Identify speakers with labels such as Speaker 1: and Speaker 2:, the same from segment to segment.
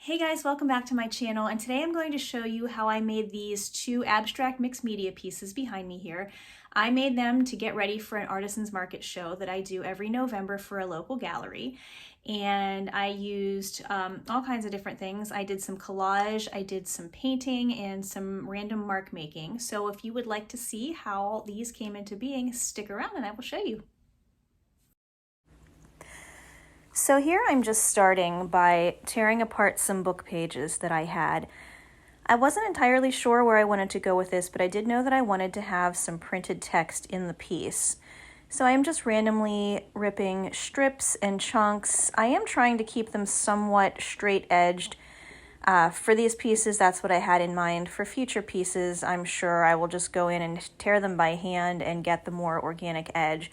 Speaker 1: Hey guys, welcome back to my channel, and today I'm going to show you how I made these two abstract mixed media pieces behind me here. I made them to get ready for an artisans market show that I do every November for a local gallery, and I used all kinds of different things. I did some collage, I did some painting, and some random mark making. So if you would like to see how these came into being, stick around and I will show you. So here I'm just starting by tearing apart some book pages that I had. I wasn't entirely sure where I wanted to go with this, but I did know that I wanted to have some printed text in the piece. So I am just randomly ripping strips and chunks. I am trying to keep them somewhat straight edged. For these pieces, that's what I had in mind. For future pieces, I'm sure I will just go in and tear them by hand and get the more organic edge.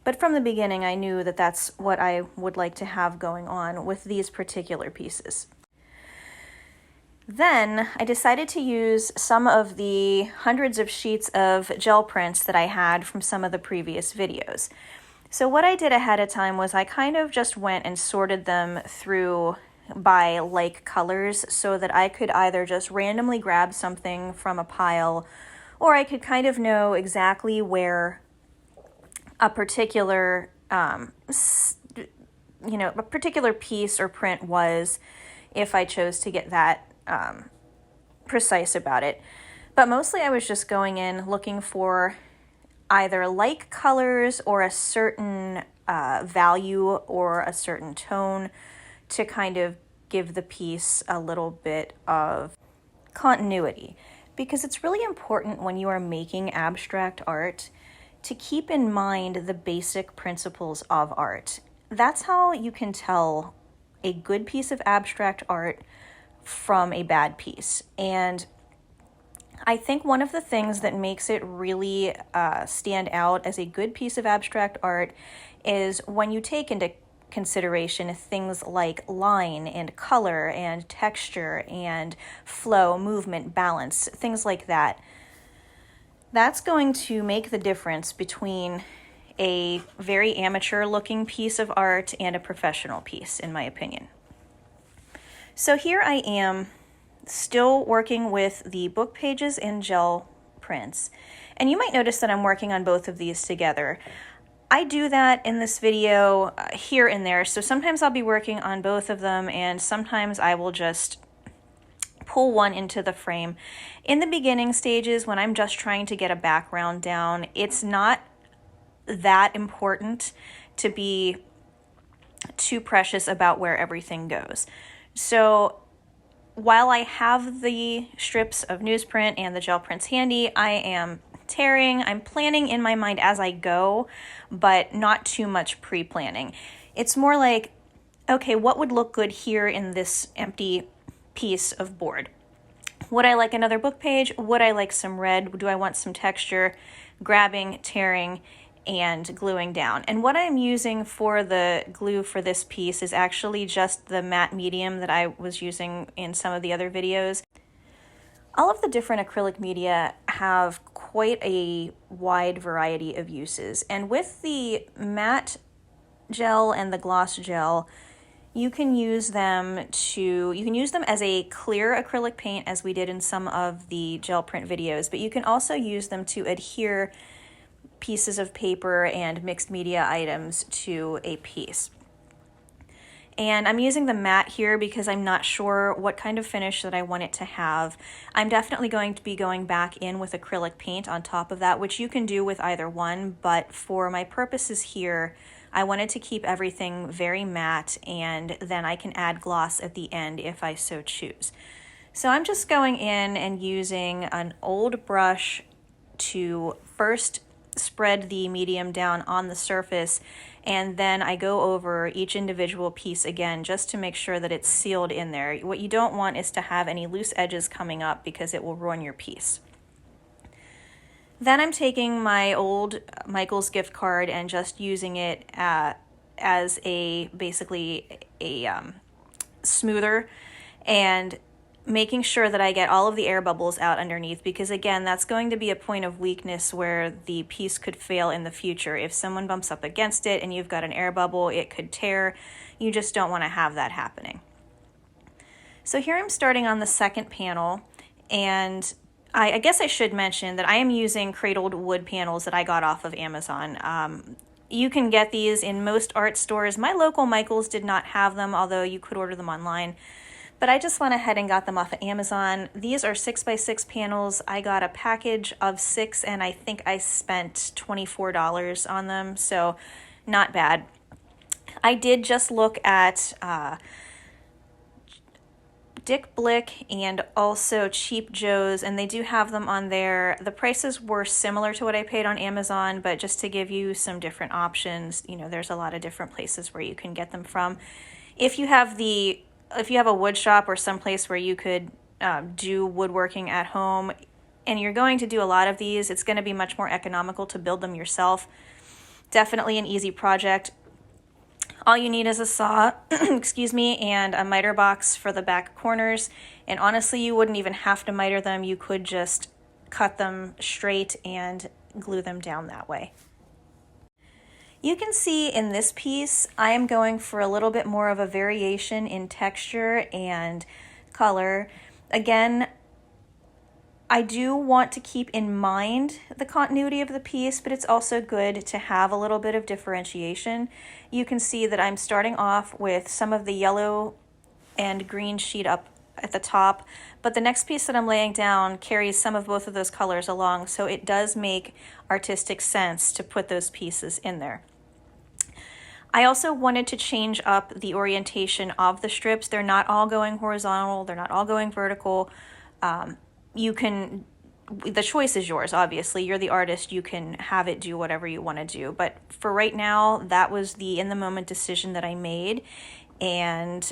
Speaker 1: But from the beginning, I knew that that's what I would like to have going on with these particular pieces. Then I decided to use some of the hundreds of sheets of gel prints that I had from some of the previous videos. So what I did ahead of time was I kind of just went and sorted them through by like colors so that I could either just randomly grab something from a pile, or I could kind of know exactly where a particular a particular piece or print was if I chose to get that precise about it. But mostly I was just going in looking for either like colors or a certain value or a certain tone to kind of give the piece a little bit of continuity, because it's really important when you are making abstract art to keep in mind the basic principles of art. That's how you can tell a good piece of abstract art from a bad piece. And I think one of the things that makes it really stand out as a good piece of abstract art is when you take into consideration things like line and color and texture and flow, movement, balance, things like that. That's going to make the difference between a very amateur looking piece of art and a professional piece, in my opinion. So here I am still working with the book pages and gel prints. And you might notice that I'm working on both of these together. I do that in this video here and there, so sometimes I'll be working on both of them and sometimes I will just pull one into the frame. In the beginning stages, when I'm just trying to get a background down, it's not that important to be too precious about where everything goes. So while I have the strips of newsprint and the gel prints handy, I am tearing. I'm planning in my mind as I go, but not too much pre-planning. It's more like, okay, what would look good here in this empty piece of board? Would I like another book page? Would I like some red? Do I want some texture? Grabbing, tearing, and gluing down. And what I'm using for the glue for this piece is actually just the matte medium that I was using in some of the other videos. All of the different acrylic media have quite a wide variety of uses. And with the matte gel and the gloss gel, you can use them as a clear acrylic paint, as we did in some of the gel print videos, but you can also use them to adhere pieces of paper and mixed media items to a piece. And I'm using the matte here because I'm not sure what kind of finish that I want it to have. I'm definitely going to be going back in with acrylic paint on top of that, which you can do with either one, but for my purposes here, I wanted to keep everything very matte, and then I can add gloss at the end if I so choose. So I'm just going in and using an old brush to first spread the medium down on the surface, and then I go over each individual piece again just to make sure that it's sealed in there. What you don't want is to have any loose edges coming up because it will ruin your piece. Then I'm taking my old Michael's gift card and just using it as basically a smoother, and making sure that I get all of the air bubbles out underneath, because again, that's going to be a point of weakness where the piece could fail in the future. If someone bumps up against it and you've got an air bubble, it could tear. You just don't want to have that happening. So here I'm starting on the second panel, and I guess I should mention that I am using cradled wood panels that I got off of Amazon. You can get these in most art stores. My local Michael's did not have them, although you could order them online. But I just went ahead and got them off of Amazon. These are 6x6 panels. I got a package of 6, and I think I spent $24 on them, so not bad. I did just look at Dick Blick and also Cheap Joe's, and they do have them on there. The prices were similar to what I paid on Amazon, but just to give you some different options, you know, there's a lot of different places where you can get them from. If you have a wood shop or someplace where you could do woodworking at home, and you're going to do a lot of these, it's going to be much more economical to build them yourself. Definitely an easy project. All you need is a saw, excuse me, and a miter box for the back corners. And honestly, you wouldn't even have to miter them. You could just cut them straight and glue them down that way. You can see in this piece, I am going for a little bit more of a variation in texture and color. Again, I do want to keep in mind the continuity of the piece, but it's also good to have a little bit of differentiation. You can see that I'm starting off with some of the yellow and green sheet up at the top, but the next piece that I'm laying down carries some of both of those colors along, so it does make artistic sense to put those pieces in there. I also wanted to change up the orientation of the strips. They're not all going horizontal, they're not all going vertical. The choice is yours, obviously. You're the artist, you can have it do whatever you want to do. But for right now, that was the in-the-moment decision that I made, and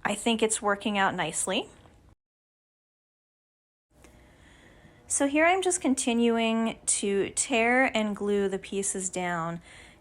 Speaker 1: I think it's working out nicely. So here I'm just continuing to tear and glue the pieces down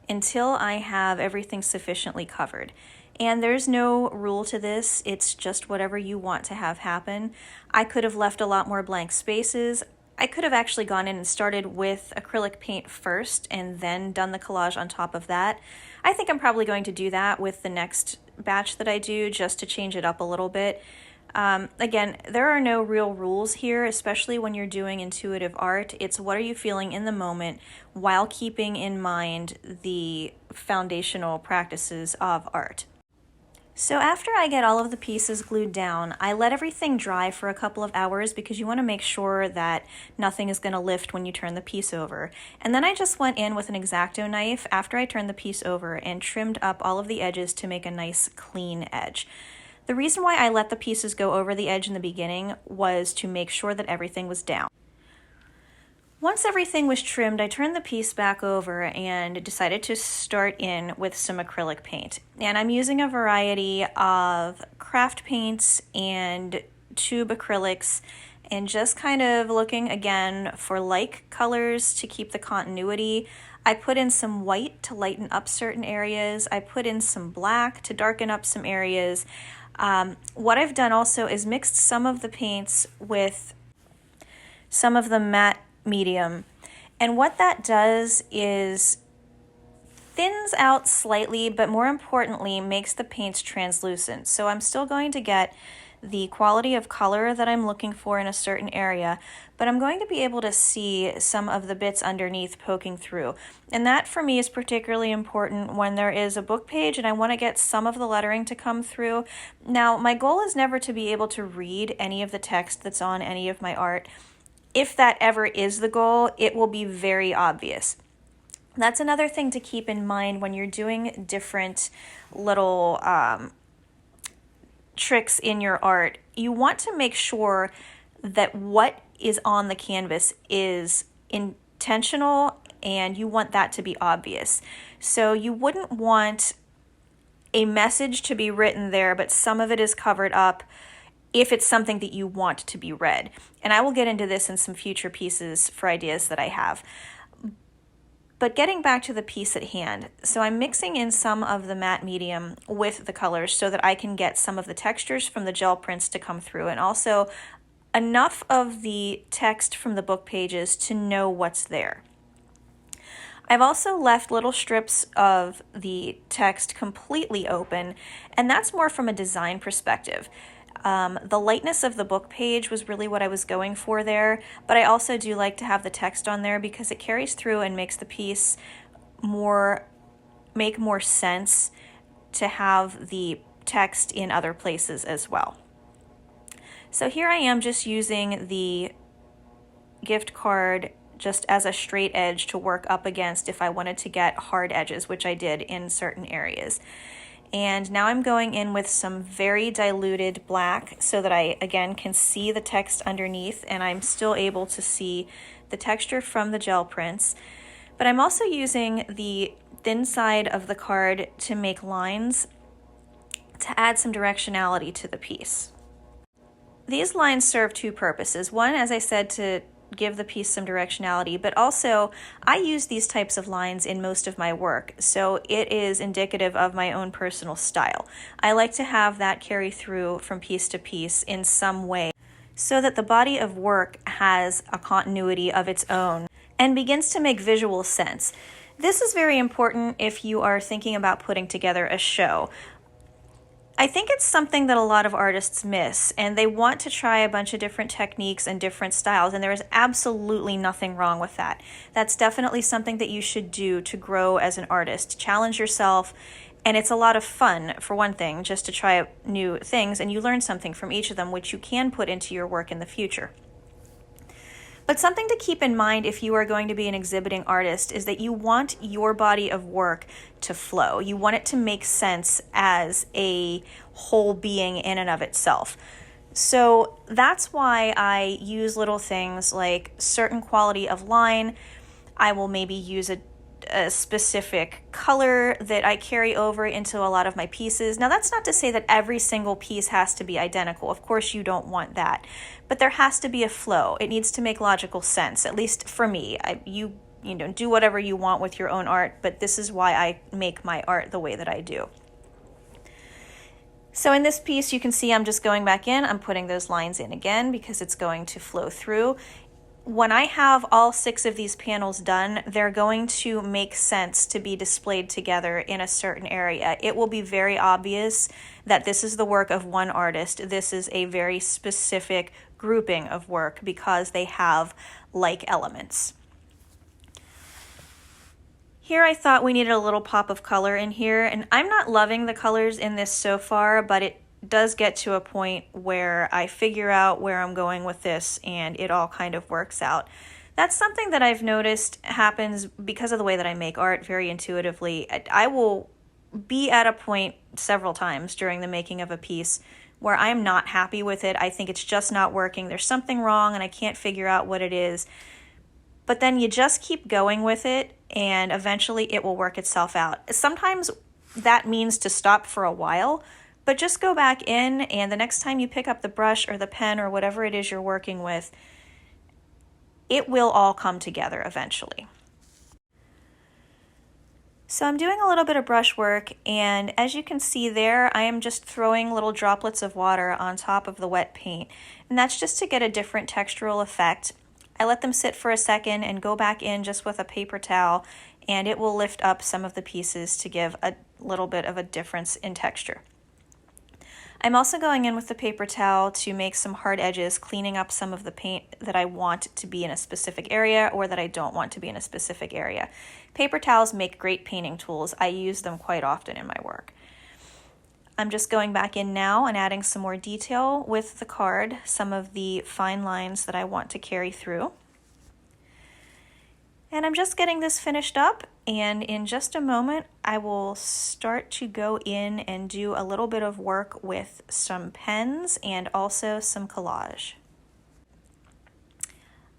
Speaker 1: until I have everything sufficiently covered. And there's no rule to this, it's just whatever you want to have happen. I could have left a lot more blank spaces. I could have actually gone in and started with acrylic paint first and then done the collage on top of that. I think I'm probably going to do that with the next batch that I do, just to change it up a little bit. Again, there are no real rules here, especially when you're doing intuitive art. It's what are you feeling in the moment while keeping in mind the foundational practices of art. So after I get all of the pieces glued down, I let everything dry for a couple of hours because you want to make sure that nothing is going to lift when you turn the piece over. And then I just went in with an X-Acto knife after I turned the piece over and trimmed up all of the edges to make a nice clean edge. The reason why I let the pieces go over the edge in the beginning was to make sure that everything was down. Once everything was trimmed, I turned the piece back over and decided to start in with some acrylic paint. And I'm using a variety of craft paints and tube acrylics, and just kind of looking again for like colors to keep the continuity. I put in some white to lighten up certain areas. I put in some black to darken up some areas. What I've done also is mixed some of the paints with some of the matte medium, and what that does is thins out slightly, but more importantly makes the paints translucent. So I'm still going to get the quality of color that I'm looking for in a certain area, but I'm going to be able to see some of the bits underneath poking through. And that for me is particularly important when there is a book page and I want to get some of the lettering to come through. Now, my goal is never to be able to read any of the text that's on any of my art. If that ever is the goal, it will be very obvious. That's another thing to keep in mind when you're doing different little tricks in your art. You want to make sure that what is on the canvas is intentional and you want that to be obvious. So you wouldn't want a message to be written there, but some of it is covered up if it's something that you want to be read. And I will get into this in some future pieces for ideas that I have. But getting back to the piece at hand, so I'm mixing in some of the matte medium with the colors so that I can get some of the textures from the gel prints to come through, and also enough of the text from the book pages to know what's there. I've also left little strips of the text completely open, and that's more from a design perspective. The lightness of the book page was really what I was going for there, but I also do like to have the text on there because it carries through and makes the piece make more sense to have the text in other places as well. So here I am just using the gift card just as a straight edge to work up against if I wanted to get hard edges, which I did in certain areas. And now I'm going in with some very diluted black so that I, again, can see the text underneath and I'm still able to see the texture from the gel prints. But I'm also using the thin side of the card to make lines to add some directionality to the piece. These lines serve two purposes. One, as I said, to give the piece some directionality, but also I use these types of lines in most of my work, so it is indicative of my own personal style. I like to have that carry through from piece to piece in some way so that the body of work has a continuity of its own and begins to make visual sense. This is very important if you are thinking about putting together a show. I think it's something that a lot of artists miss, and they want to try a bunch of different techniques and different styles, and there is absolutely nothing wrong with that. That's definitely something that you should do to grow as an artist. Challenge yourself, and it's a lot of fun, for one thing, just to try new things, and you learn something from each of them, which you can put into your work in the future. But something to keep in mind if you are going to be an exhibiting artist is that you want your body of work to flow. You want it to make sense as a whole being in and of itself. So that's why I use little things like certain quality of line. I will maybe use a specific color that I carry over into a lot of my pieces. Now, that's not to say that every single piece has to be identical. Of course, you don't want that. But there has to be a flow. It needs to make logical sense, at least for me. You know, do whatever you want with your own art, but this is why I make my art the way that I do. So in this piece, you can see I'm just going back in. I'm putting those lines in again because it's going to flow through. When I have all 6 of these panels done, they're going to make sense to be displayed together in a certain area. It will be very obvious that this is the work of one artist. This is a very specific grouping of work because they have like elements. Here I thought we needed a little pop of color in here, and I'm not loving the colors in this so far, but it does get to a point where I figure out where I'm going with this and it all kind of works out. That's something that I've noticed happens because of the way that I make art very intuitively. I will be at a point several times during the making of a piece where I'm not happy with it. I think it's just not working. There's something wrong and I can't figure out what it is. But then you just keep going with it and eventually it will work itself out. Sometimes that means to stop for a while, but just go back in, and the next time you pick up the brush or the pen or whatever it is you're working with, it will all come together eventually. So I'm doing a little bit of brush work, and as you can see there, I am just throwing little droplets of water on top of the wet paint, and that's just to get a different textural effect. I let them sit for a second and go back in just with a paper towel, and it will lift up some of the pieces to give a little bit of a difference in texture. I'm also going in with the paper towel to make some hard edges, cleaning up some of the paint that I want to be in a specific area or that I don't want to be in a specific area. Paper towels make great painting tools. I use them quite often in my work. I'm just going back in now and adding some more detail with the card, some of the fine lines that I want to carry through. And I'm just getting this finished up, and in just a moment I will start to go in and do a little bit of work with some pens and also some collage.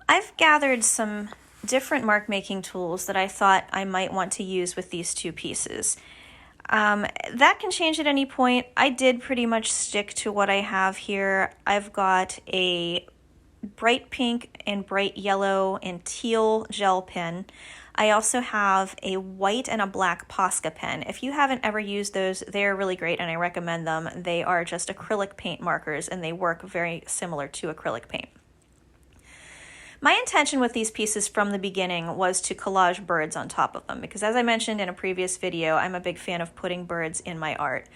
Speaker 1: I've gathered some different mark making tools that I thought I might want to use with these 2 pieces. That can change at any point. I did pretty much stick to what I have here. I've got a bright pink and bright yellow and teal gel pen. I also have a white and a black Posca pen. If you haven't ever used those, they're really great and I recommend them. They are just acrylic paint markers and they work very similar to acrylic paint. My intention with these pieces from the beginning was to collage birds on top of them because, as I mentioned in a previous video, I'm a big fan of putting birds in my art.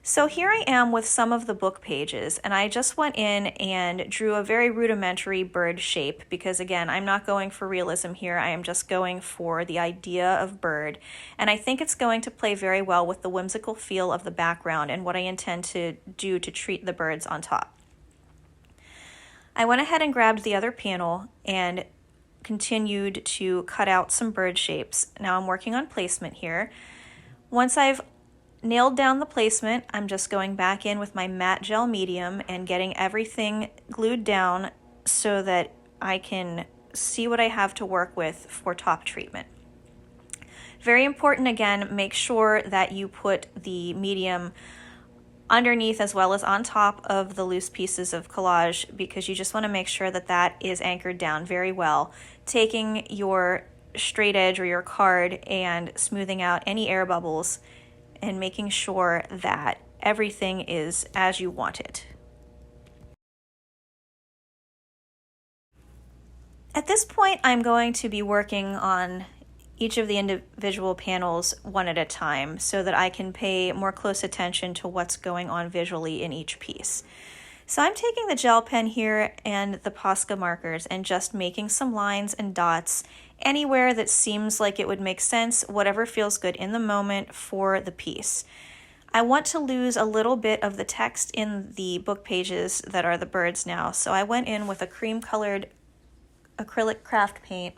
Speaker 1: So here I am with some of the book pages, and I just went in and drew a very rudimentary bird shape because, again, I'm not going for realism here. I am just going for the idea of bird, and I think it's going to play very well with the whimsical feel of the background and what I intend to do to treat the birds on top. I went ahead and grabbed the other panel and continued to cut out some bird shapes. Now I'm working on placement here. Once I've nailed down the placement, I'm just going back in with my matte gel medium and getting everything glued down so that I can see what I have to work with for top treatment. Very important, again, make sure that you put the medium underneath as well as on top of the loose pieces of collage because you just want to make sure that that is anchored down very well. Taking your straight edge or your card and smoothing out any air bubbles and making sure that everything is as you want it. At this point, I'm going to be working on each of the individual panels one at a time so that I can pay more close attention to what's going on visually in each piece. So I'm taking the gel pen here and the Posca markers and just making some lines and dots anywhere that seems like it would make sense, whatever feels good in the moment for the piece. I want to lose a little bit of the text in the book pages that are the birds now, so I went in with a cream colored acrylic craft paint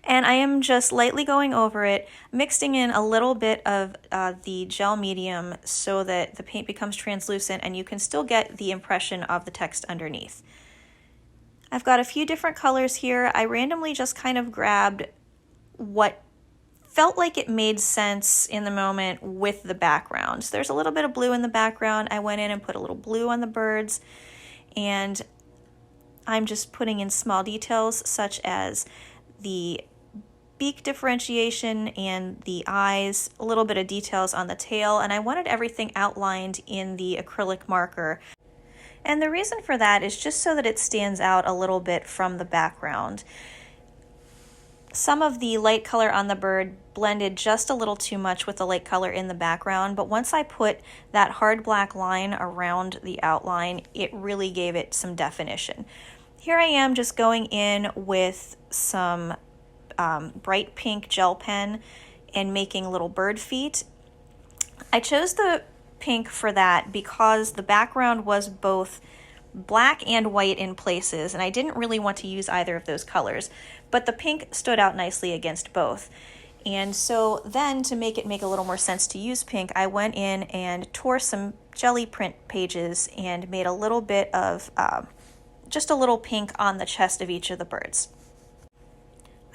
Speaker 1: and I am just lightly going over it, mixing in a little bit of the gel medium so that the paint becomes translucent and you can still get the impression of the text underneath. I've got a few different colors here. I randomly just kind of grabbed what felt like it made sense in the moment with the background. So there's a little bit of blue in the background. I went in and put a little blue on the birds, and I'm just putting in small details such as the beak differentiation and the eyes, a little bit of details on the tail, and I wanted everything outlined in the acrylic marker. And the reason for that is just so that it stands out a little bit from the background. Some of the light color on the bird blended just a little too much with the light color in the background, but once I put that hard black line around the outline, it really gave it some definition. Here I am just going in with some bright pink gel pen and making little bird feet. I chose the pink for that because the background was both black and white in places, and I didn't really want to use either of those colors, but the pink stood out nicely against both. And so then to make it make a little more sense to use pink, I went in and tore some jelly print pages and made a little bit of just a little pink on the chest of each of the birds.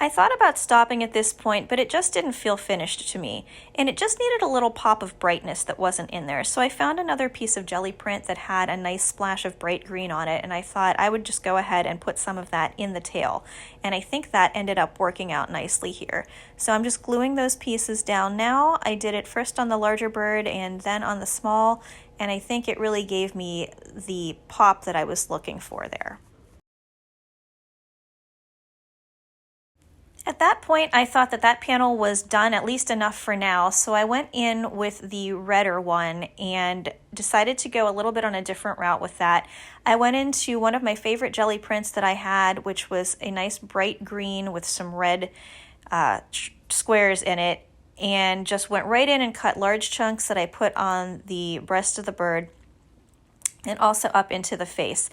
Speaker 1: I thought about stopping at this point, but it just didn't feel finished to me, and it just needed a little pop of brightness that wasn't in there. So I found another piece of jelly print that had a nice splash of bright green on it, and I thought I would just go ahead and put some of that in the tail. And I think that ended up working out nicely here. So I'm just gluing those pieces down now. I did it first on the larger bird and then on the small, and I think it really gave me the pop that I was looking for there. At that point, I thought that that panel was done at least enough for now, so I went in with the redder one and decided to go a little bit on a different route with that. I went into one of my favorite jelly prints that I had, which was a nice bright green with some red squares in it, and just went right in and cut large chunks that I put on the breast of the bird and also up into the face.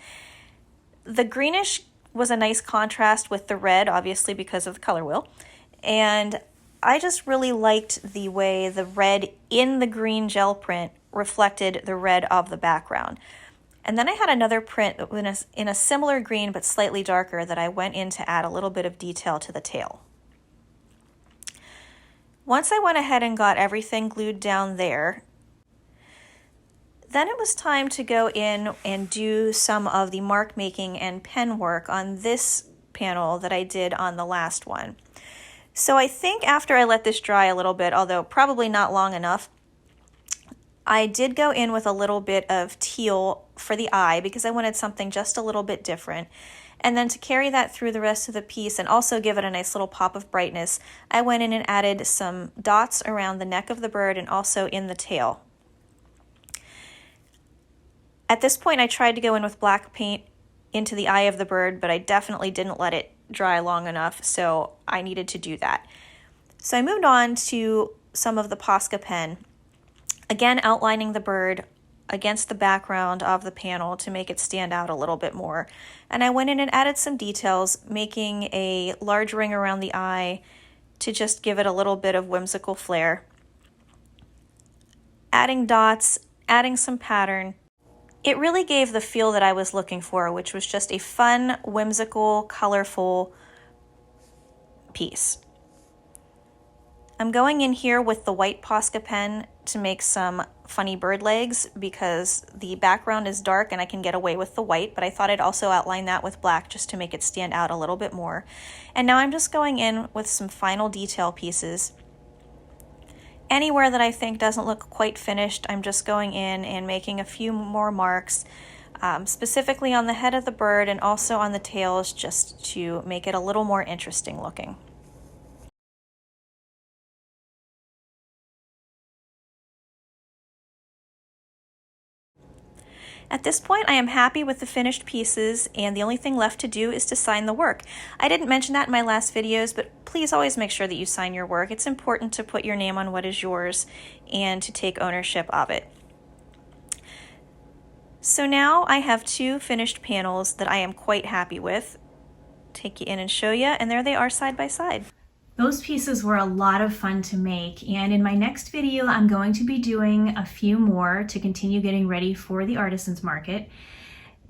Speaker 1: The greenish was a nice contrast with the red, obviously because of the color wheel, and I just really liked the way the red in the green gel print reflected the red of the background. And then I had another print that was in a similar green but slightly darker that I went in to add a little bit of detail to the tail. Once I went ahead and got everything glued down there, then it was time to go in and do some of the mark making and pen work on this panel that I did on the last one. So I think after I let this dry a little bit, although probably not long enough, I did go in with a little bit of teal for the eye because I wanted something just a little bit different. And then to carry that through the rest of the piece and also give it a nice little pop of brightness, I went in and added some dots around the neck of the bird and also in the tail. At this point, I tried to go in with black paint into the eye of the bird, but I definitely didn't let it dry long enough, so I needed to do that. So I moved on to some of the Posca pen, again outlining the bird against the background of the panel to make it stand out a little bit more. And I went in and added some details, making a large ring around the eye to just give it a little bit of whimsical flair. Adding dots, adding some pattern. It really gave the feel that I was looking for, which was just a fun, whimsical, colorful piece. I'm going in here with the white Posca pen to make some funny bird legs because the background is dark and I can get away with the white, but I thought I'd also outline that with black just to make it stand out a little bit more. And now I'm just going in with some final detail pieces. Anywhere that I think doesn't look quite finished, I'm just going in and making a few more marks, specifically on the head of the bird and also on the tails, just to make it a little more interesting looking. At this point, I am happy with the finished pieces, and the only thing left to do is to sign the work. I didn't mention that in my last videos, but please always make sure that you sign your work. It's important to put your name on what is yours and to take ownership of it. So now I have two finished panels that I am quite happy with. Take you in and show you, and there they are side by side. Those pieces were a lot of fun to make, and in my next video I'm going to be doing a few more to continue getting ready for the artisans market,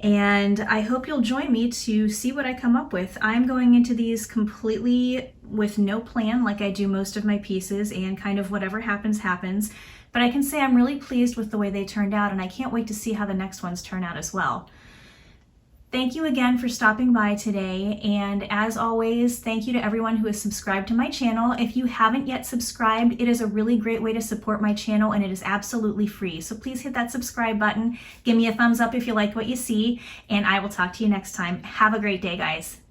Speaker 1: and I hope you'll join me to see what I come up with. I'm going into these completely with no plan like I do most of my pieces, and kind of whatever happens happens, but I can say I'm really pleased with the way they turned out, and I can't wait to see how the next ones turn out as well. Thank you again for stopping by today, and as always, thank you to everyone who has subscribed to my channel. If you haven't yet subscribed, it is a really great way to support my channel, and it is absolutely free. So please hit that subscribe button, give me a thumbs up if you like what you see, and I will talk to you next time. Have a great day, guys.